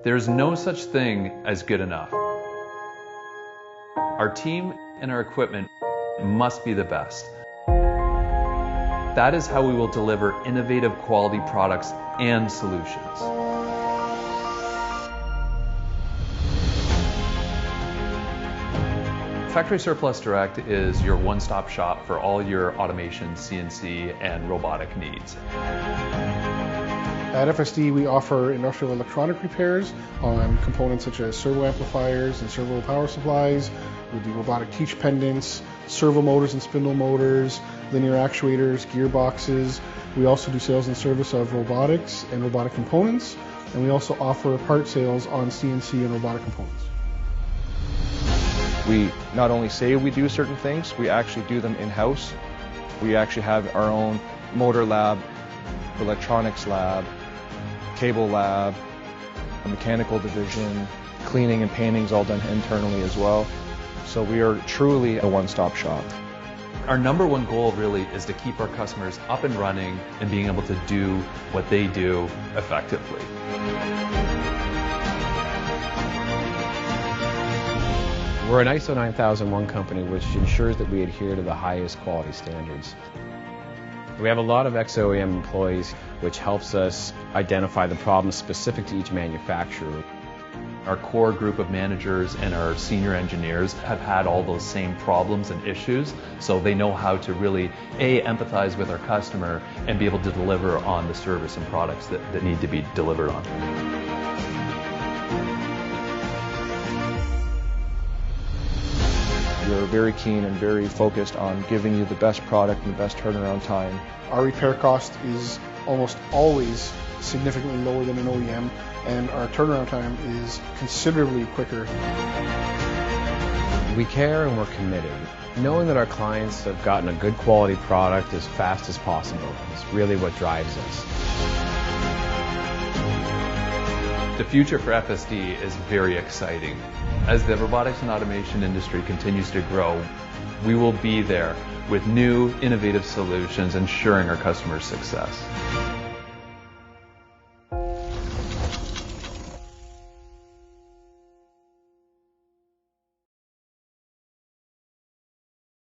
There's no such thing as good enough. Our team and our equipment must be the best. That is how we will deliver innovative quality products and solutions. Factory Surplus Direct is your one-stop shop for all your automation, CNC, and robotic needs. At FSD, we offer industrial electronic repairs on components such as servo amplifiers and servo power supplies. We do robotic teach pendants, servo motors and spindle motors, linear actuators, gearboxes. We also do sales and service of robotics and robotic components, and we also offer part sales on CNC and robotic components. We not only say we do certain things, we actually do them in-house. We actually have our own motor lab, electronics lab, cable lab, a mechanical division, cleaning and painting is all done internally as well. So we are truly a one-stop shop. Our number one goal really is to keep our customers up and running and being able to do what they do effectively. We're an ISO 9001 company, which ensures that we adhere to the highest quality standards. We have a lot of ex-OEM employees, which helps us identify the problems specific to each manufacturer. Our core group of managers and our senior engineers have had all those same problems and issues, so they know how to really, empathize with our customer and be able to deliver on the service and products that need to be delivered on. We're very keen and very focused on giving you the best product and the best turnaround time. Our repair cost is almost always significantly lower than an OEM, and our turnaround time is considerably quicker. We care and we're committed. Knowing that our clients have gotten a good quality product as fast as possible is really what drives us. The future for FSD is very exciting. As the robotics and automation industry continues to grow, we will be there with new, innovative solutions ensuring our customers' success.